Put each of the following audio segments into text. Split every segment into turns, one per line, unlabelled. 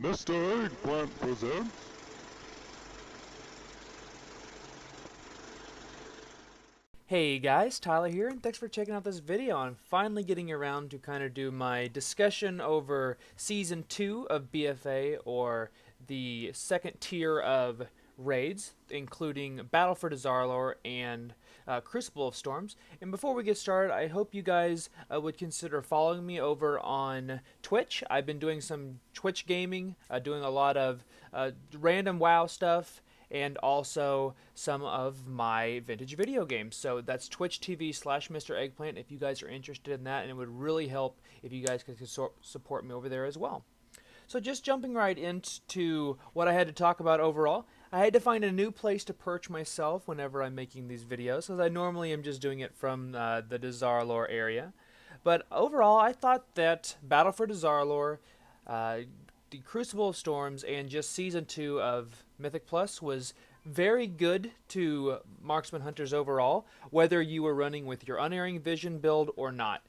Mr. Eggplant presents...
Hey guys, Tyler here, and thanks for checking out this video. I'm finally getting around to kind of do my discussion over Season 2 of BFA, or the second tier of raids, including Battle for dazar'alor and Crucible of Storms. And before we get started, I hope you guys would consider following me over on Twitch. I've been doing some Twitch gaming, doing a lot of random WoW stuff, and also some of my vintage video games. So that's Twitch TV/Mr. Eggplant if you guys are interested in that, and it would really help if you guys could support me over there as well. So just jumping right into what I had to talk about overall, I had to find a new place to perch myself whenever I'm making these videos, because I normally am just doing it from the dazar'alor area. But overall, I thought that Battle for dazar'alor, the Crucible of Storms, and just Season 2 of Mythic Plus was very good to marksman hunters overall, whether you were running with your Unerring Vision build or not.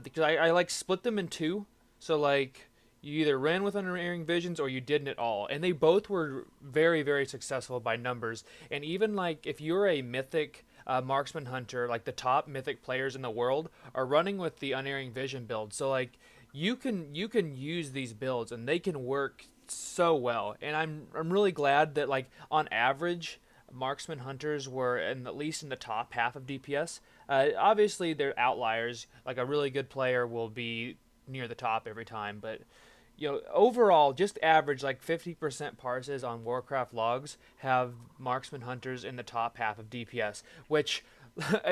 Because I like split them in two, so like you either ran with Unerring Visions or you didn't at all, and they both were very, very successful by numbers. And even like if you're a Mythic marksman hunter, like the top Mythic players in the world are running with the Unerring Vision build, so like you can use these builds and they can work so well. And I'm really glad that like on average marksman hunters were at least in the top half of DPS. Obviously they're outliers, like a really good player will be near the top every time, but overall, just average like 50% parses on Warcraft logs have marksman hunters in the top half of DPS, which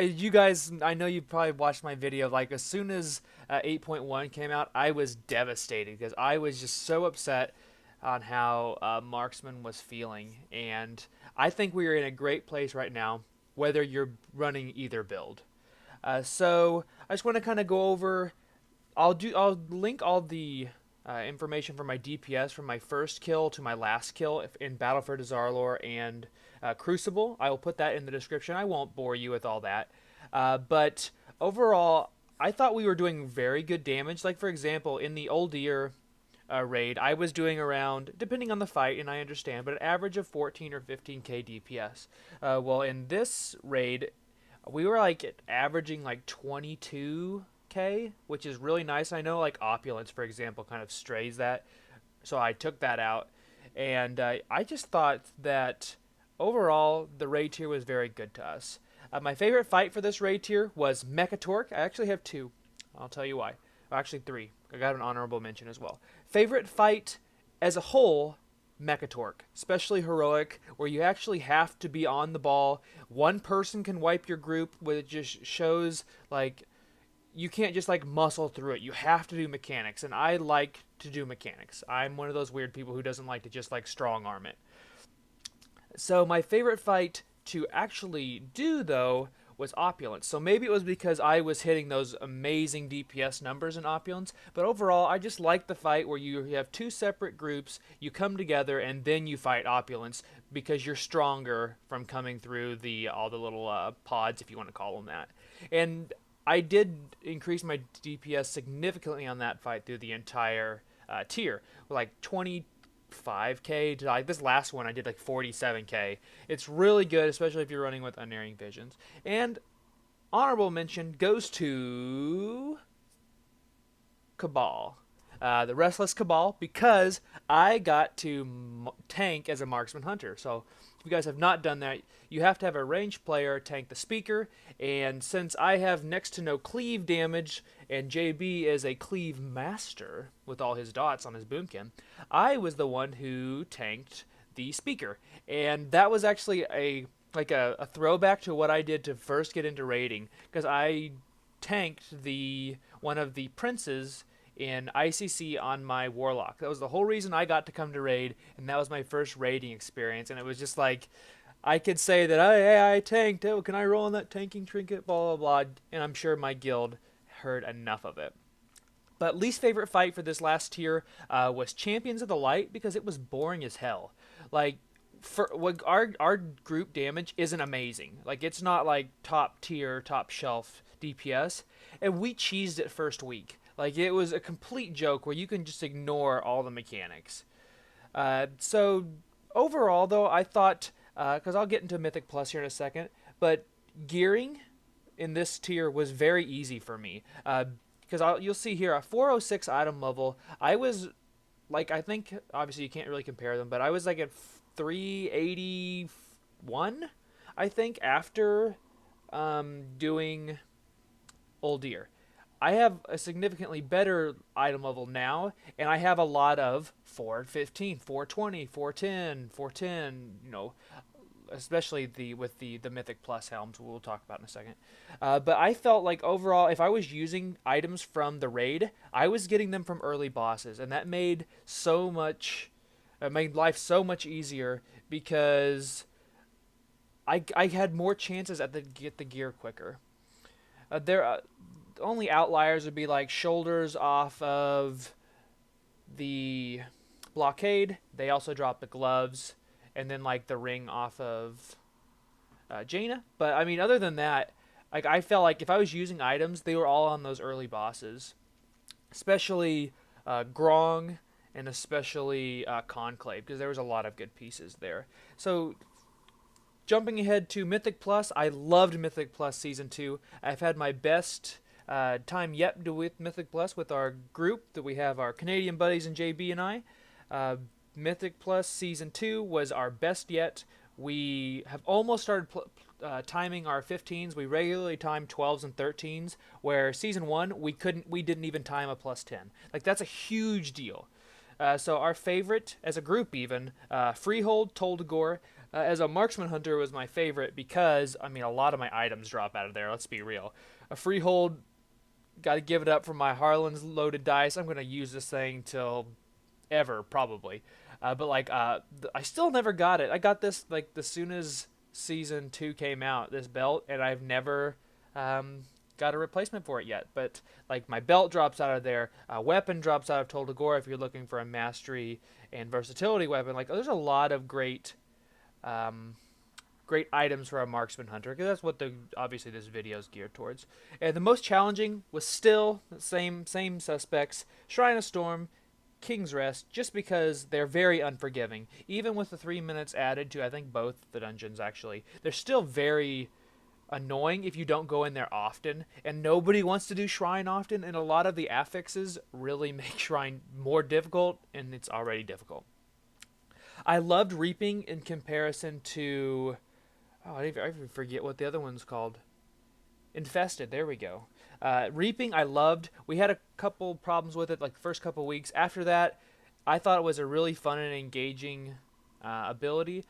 you guys, I know you probably watched my video. Like as soon as 8.1 came out, I was devastated because I was just so upset on how Marksman was feeling, and I think we are in a great place right now, whether you're running either build. So I just want to kind of go over. I'll link all the information for my DPS from my first kill to my last kill in Battle for dazar'alor and Crucible. I will put that in the description. I won't bore you with all that. But overall, I thought we were doing very good damage. Like, for example, in the Old Year raid, I was doing around, depending on the fight, and I understand, but an average of 14 or 15k DPS. Well, in this raid, we were like averaging like 22k, which is really nice. I know like Opulence, for example, kind of strays that, so I took that out. And I just thought that overall, the raid tier was very good to us. My favorite fight for this raid tier was Mechatork. I actually have two. I'll tell you why. Well, actually, three. I got an honorable mention as well. Favorite fight as a whole, Mechatork. Especially heroic, where you actually have to be on the ball. One person can wipe your group, which just shows, like, you can't just, like, muscle through it. You have to do mechanics, and I like to do mechanics. I'm one of those weird people who doesn't like to just, like, strong arm it. So my favorite fight to actually do, though, was Opulence. So maybe it was because I was hitting those amazing DPS numbers in Opulence, but overall I just like the fight where you have two separate groups, you come together, and then you fight Opulence because you're stronger from coming through all the little pods, if you want to call them that. And I did increase my DPS significantly on that fight through the entire tier, like 25k to like this last one I did like 47k. It's really good, especially if you're running with Unerring Visions. And honorable mention goes to Cabal, the Restless Cabal, because I got to tank as a marksman hunter. So if you guys have not done that, you have to have a ranged player tank the speaker, and since I have next to no cleave damage and JB is a cleave master with all his dots on his boomkin, I was the one who tanked the speaker. And that was actually a throwback to what I did to first get into raiding, because I tanked the one of the princes in ICC on my warlock. That was the whole reason I got to come to raid, and that was my first raiding experience. And it was just like, I could say that, oh, hey, I tanked. Oh, can I roll on that tanking trinket? Blah, blah, blah. And I'm sure my guild heard enough of it. But least favorite fight for this last tier was Champions of the Light, because it was boring as hell. Like, our group damage isn't amazing. Like, it's not like top tier, top shelf DPS. And we cheesed it first week. Like, it was a complete joke where you can just ignore all the mechanics. So overall, though, I thought, because I'll get into Mythic Plus here in a second, but gearing in this tier was very easy for me. Because you'll see here, a 406 item level, I was like, I think, obviously you can't really compare them, but I was like at 381, I think, after doing Old Deer. I have a significantly better item level now, and I have a lot of 415, 420, 410, 410, especially with the Mythic Plus helms we'll talk about in a second. But I felt like overall, if I was using items from the raid, I was getting them from early bosses, and that made made life so much easier because I had more chances at get the gear quicker. There only outliers would be like shoulders off of the blockade. They also drop the gloves, and then like the ring off of Jaina. But I mean, other than that, like I felt like if I was using items, they were all on those early bosses, especially Grong and especially Conclave, because there was a lot of good pieces there. So jumping ahead to Mythic Plus, I loved Mythic Plus Season 2. I've had my best time yet with Mythic Plus with our group that we have, our Canadian buddies and JB and I. Mythic Plus Season 2 was our best yet. We have almost started timing our 15s. We regularly time 12s and 13s, where Season 1 we didn't even time a plus 10. Like, that's a huge deal. So our favorite, as a group even, Freehold, Toldagor, as a marksman hunter was my favorite because, I mean, a lot of my items drop out of there, let's be real. A Freehold, got to give it up for my Harlan's loaded dice. I'm going to use this thing till ever, probably. But like, I still never got it. I got this like as soon as Season 2 came out, this belt, and I've never got a replacement for it yet. But like, my belt drops out of there, weapon drops out of Toldagor if you're looking for a mastery and versatility weapon. Like, there's a lot of great items for a marksman hunter, because that's what obviously this video is geared towards. And the most challenging was still the same suspects: Shrine of Storm, King's Rest, just because they're very unforgiving. Even with the 3 minutes added to, I think, both the dungeons, actually, they're still very annoying if you don't go in there often, and nobody wants to do Shrine often, and a lot of the affixes really make Shrine more difficult, and it's already difficult. I loved Reaping in comparison to... Oh, I even forget what the other one's called. Infested, there we go. Reaping, I loved. We had a couple problems with it, like the first couple weeks. After that, I thought it was a really fun and engaging ability,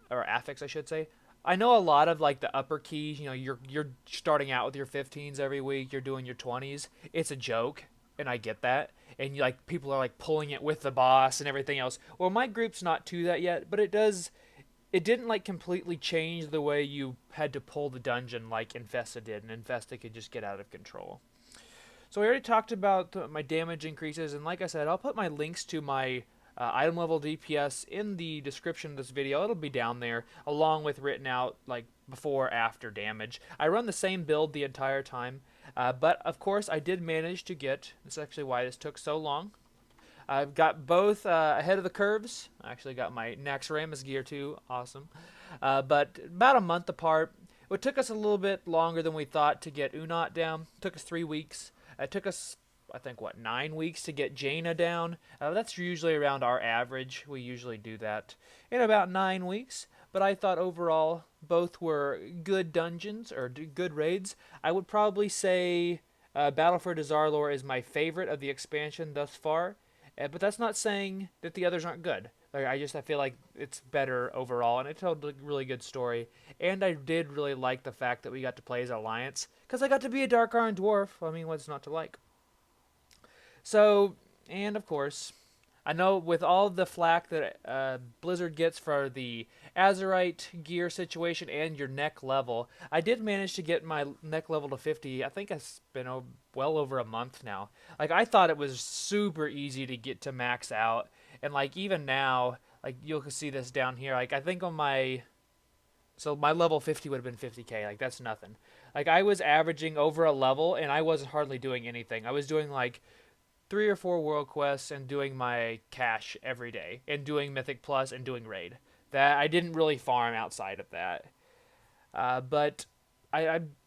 or affix, I should say. I know a lot of like the upper keys. You're starting out with your 15s every week. You're doing your 20s. It's a joke, and I get that. And people are like pulling it with the boss and everything else. Well, my group's not to that yet, but it does. It didn't like completely change the way you had to pull the dungeon like Infested did, and Infested could just get out of control. So we already talked about my damage increases, and like I said, I'll put my links to my item level DPS in the description of this video. It'll be down there, along with written out like before, after damage. I run the same build the entire time, but of course I did manage to get, this is actually why this took so long, I've got both ahead of the curves. I actually got my Naxxramas gear too. Awesome. But about a month apart. It took us a little bit longer than we thought to get Unat down. It took us 3 weeks. It took us, I think, 9 weeks to get Jaina down. That's usually around our average. We usually do that in about 9 weeks. But I thought overall both were good dungeons, or good raids. I would probably say Battle for dazar'alor is my favorite of the expansion thus far. But that's not saying that the others aren't good. Like, I feel like it's better overall, and it told a really good story. And I did really like the fact that we got to play as Alliance, because I got to be a Dark Iron Dwarf. I mean, what's not to like? So, and of course, I know with all the flack that Blizzard gets for the Azerite gear situation and your neck level, I did manage to get my neck level to 50. I think it's been well over a month now. Like, I thought it was super easy to get to max out, and like even now, like you'll see this down here. Like, I think on my level 50 would have been 50k. Like, that's nothing. Like, I was averaging over a level, and I wasn't hardly doing anything. I was doing like 3 or 4 world quests and doing my cache every day, and doing Mythic Plus and doing Raid. That I didn't really farm outside of that. But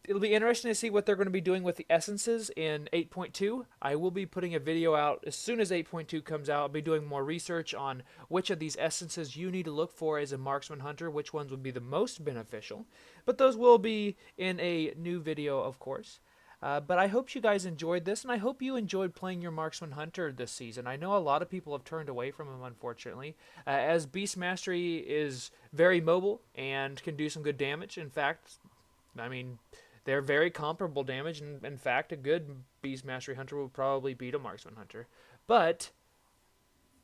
it'll be interesting to see what they're going to be doing with the essences in 8.2. I will be putting a video out as soon as 8.2 comes out. I'll be doing more research on which of these essences you need to look for as a marksman hunter, which ones would be the most beneficial. But those will be in a new video, of course. But I hope you guys enjoyed this, and I hope you enjoyed playing your Marksman Hunter this season. I know a lot of people have turned away from him, unfortunately, as Beast Mastery is very mobile and can do some good damage. In fact, I mean, they're very comparable damage, and in fact, a good Beast Mastery Hunter will probably beat a Marksman Hunter. But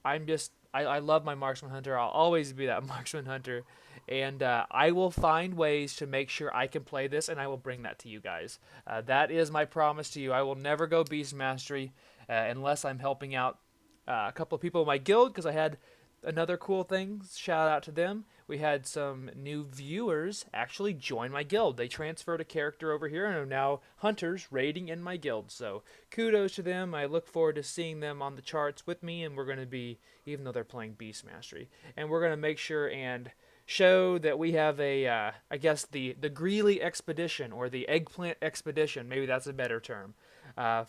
I love my Marksman Hunter. I'll always be that Marksman Hunter. And I will find ways to make sure I can play this, and I will bring that to you guys. That is my promise to you. I will never go Beast Mastery unless I'm helping out a couple of people in my guild, because I had another cool thing. Shout out to them. We had some new viewers actually join my guild. They transferred a character over here and are now hunters raiding in my guild. So kudos to them. I look forward to seeing them on the charts with me, and we're going to be, even though they're playing Beast Mastery, and we're going to make sure and show that we have a, I guess the Greeley Expedition, or the Eggplant Expedition, maybe that's a better term,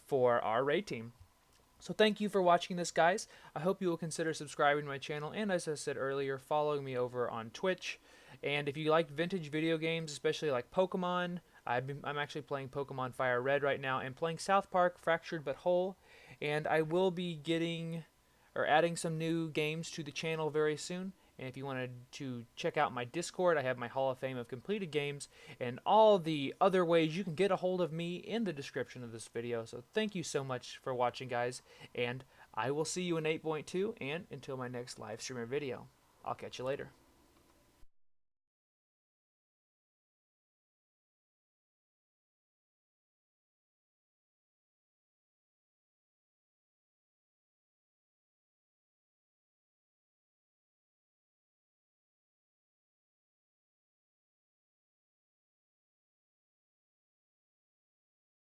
for our raid team. So thank you for watching this, guys. I hope you will consider subscribing to my channel, and as I said earlier, following me over on Twitch. And if you like vintage video games, especially like Pokemon, I'm actually playing Pokemon Fire Red right now, and playing South Park Fractured But Whole. And I will be adding some new games to the channel very soon. And if you wanted to check out my Discord, I have my Hall of Fame of completed games and all the other ways you can get a hold of me in the description of this video. So thank you so much for watching, guys, and I will see you in 8.2, and until my next live stream or video, I'll catch you later.